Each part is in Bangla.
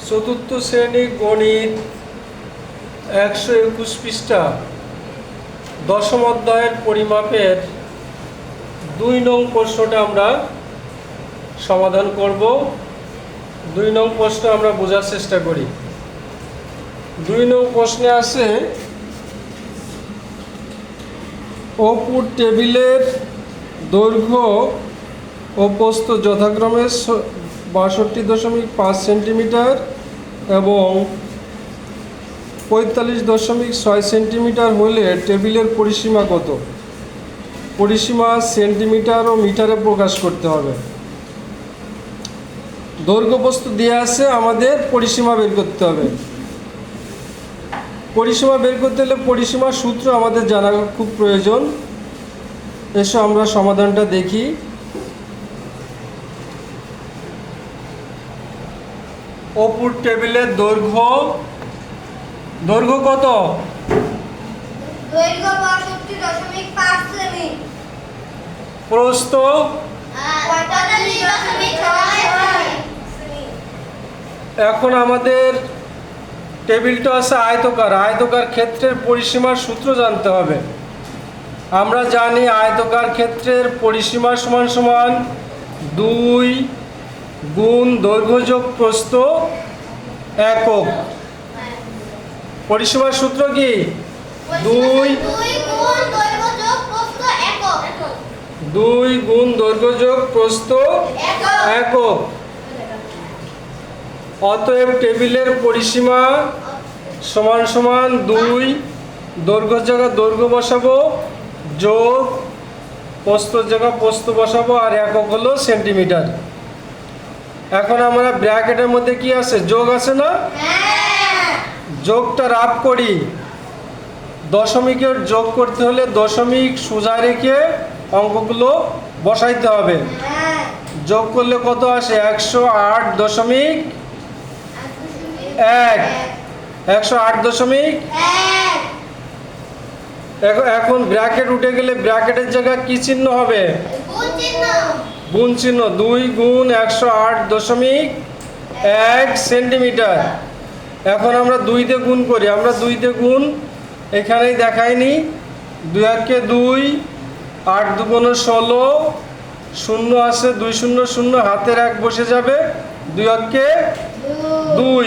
চতুর্থ শ্রেণী গণিত 121 পৃষ্ঠা দশম অধ্যায়ের পরিমাপের 2 নং প্রশ্নটা আমরা সমাধান করব। 2 নং প্রশ্ন আমরা বোঝার চেষ্টা করি। 2 নং প্রশ্নে আছে অপুর টেবিলের দৈর্ঘ্য ও প্রস্থ যথাক্রমে 62.5 সেন্টিমিটার এবং 45.6 সেন্টিমিটার হলে টেবিলের পরিসীমা কত? পরিসীমা সেন্টিমিটার ও মিটারে প্রকাশ করতে হবে। দৈর্ঘ্য প্রস্থ দেওয়া আছে, আমাদের পরিসীমা বের করতে হবে। পরিসীমা বের করতে হলে পরিসীমার সূত্র আমাদের জানা খুব প্রয়োজন। এসো আমরা সমাধানটা দেখি। অপুর টেবিলের দৈর্ঘ্য কত? দৈর্ঘ্য 62.5 সেমি। প্রস্থ 45.6 সেমি। এখন আমাদের টেবিলটা আছে আয়তকার। আয়তকার ক্ষেত্রের পরিসীমার সূত্র জানতে হবে। আমরা জানি আয়তকার ক্ষেত্রের পরিসীমা সমান সমান 2 গুণ দৈর্ঘ্য যোগ প্রস্থ একক। পরিসীমার সূত্র কি? 2 গুণ দৈর্ঘ্য যোগ প্রস্থ একক। 2 গুণ দৈর্ঘ্য যোগ প্রস্থ একক। অতএব টেবিলের পরিসীমা সমান সমান 2 দৈর্ঘ্যের জায়গায় দৈর্ঘ্য বসাবো যোগ প্রস্থের জায়গায় প্রস্থ বসাবো আর একক হলো সেন্টিমিটার। এখন আমরা ব্র্যাকেটের মধ্যে কি আছে? যোগ আছে না? যোগটা রাফ করি। দশমিকের যোগ করতে হলে দশমিক সোজা রেখে অঙ্কগুলো বসাইতে হবে। যোগ করলে কত আসে? 108.1 108.1। এখন ব্র্যাকেট উঠে গেলে ব্র্যাকেটের জায়গায় কি চিহ্ন হবে? গুণ চিহ্ন। 2 গুণ 108.1 সেন্টিমিটার। এখন আমরা 2 দিয়ে গুণ করি। আমরা 2 দিয়ে গুণ এখানেই দেখাইনি। 2 একে 2, 8 দুগুণে 16, 0 আছে 2 0 0, হাতের 1 বসে যাবে। 2 একে 2।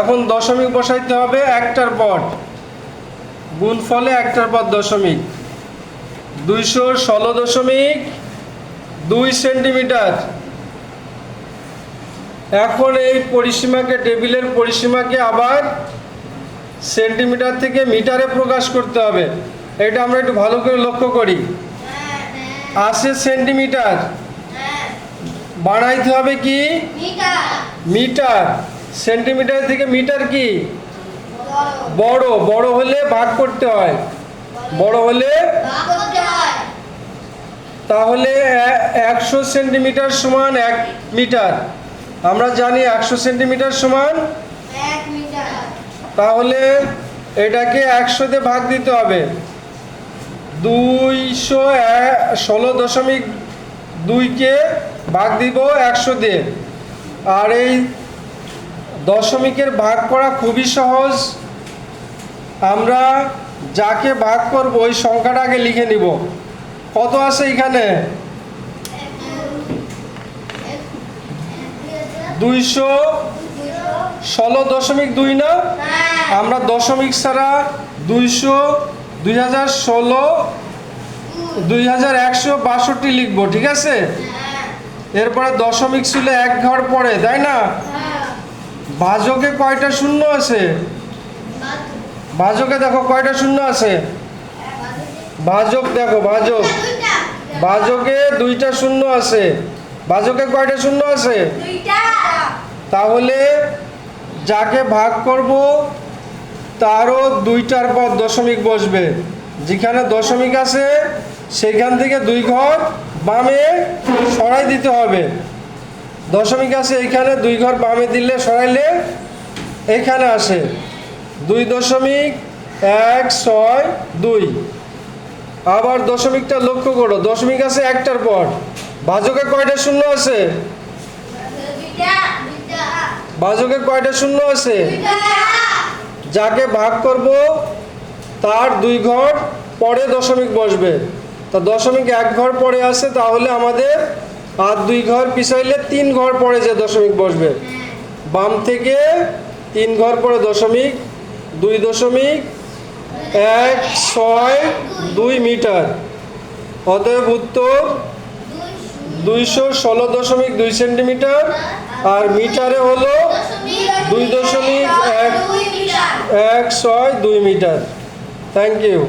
এখন দশমিক বসাইতে হবে একটার পর। গুণ ফলে একটার পর দশমিক। 216.2 সেন্টিমিটার। এখন এই পরিসীমাকে, টেবিলের পরিসীমাকে আবার সেন্টিমিটার থেকে মিটারে প্রকাশ করতে হবে। এটা আমরা একটু ভালো করে লক্ষ্য করি। 80 সেন্টিমিটার বানাইতে হবে কি? মিটার। সেন্টিমিটার থেকে মিটার কি? বড়। বড় হলে ভাগ করতে হয়। বড় হলে তাহলে 100 সেন্টিমিটার সমান 1 মিটার। আমরা জানি 100 সেন্টিমিটার সমান 1 মিটার। তাহলে এটাকে 100 দিয়ে ভাগ দিতে হবে। 216.2 কে ভাগ দিব 100 দিয়ে। আর এই দশমিকের ভাগ করা খুবই সহজ। আমরা যাকে ভাগ করব ওই সংখ্যাটা আগে লিখে নিব। কত আছে এখানে? 216.2 না? আমরা দশমিক ছাড়া 2162 লিখবো, ঠিক আছে? এরপরে দশমিক ছিল 1 ঘর পরে, তাই না? ভাজকে কয়টা শূন্য আছে? ভাজকে দেখো কয়টা শূন্য আছে। ভাজক দেখো, ভাজকে 2টা শূন্য আছে। ভাজকে কয়টা শূন্য আছে? 2টা। তাহলে যাকে ভাগ করব তারও 2টার পর দশমিক বসবে। যেখানে দশমিক আছে সেখান থেকে 2 ঘর বামে সরাই দিতে হবে। দশমিক আছে এখানে, 2 ঘর বামে দিলে সরাইলে এখানে আসে 2.162। আবার দশমিকটা লক্ষ্য করো, দশমিক আছে একটার পর। ভাজকে কয়টা শূন্য আছে? 2টা। ভাজকে কয়টা শূন্য আছে? যাকে ভাগ করব তার 2 ঘর পরে দশমিক বসবে। তা দশমিক 1 ঘর পরে আছে, তাহলে আমাদের আর 2 ঘর পিছাইলে 3 ঘর পরে যে দশমিক বসবে। বাম থেকে 3 ঘর পরে দশমিক 2.162 মিটার। অতএব উত্তর 216.2 সেন্টিমিটার, আর মিটারে হলো 2.162 মিটার। Thank you.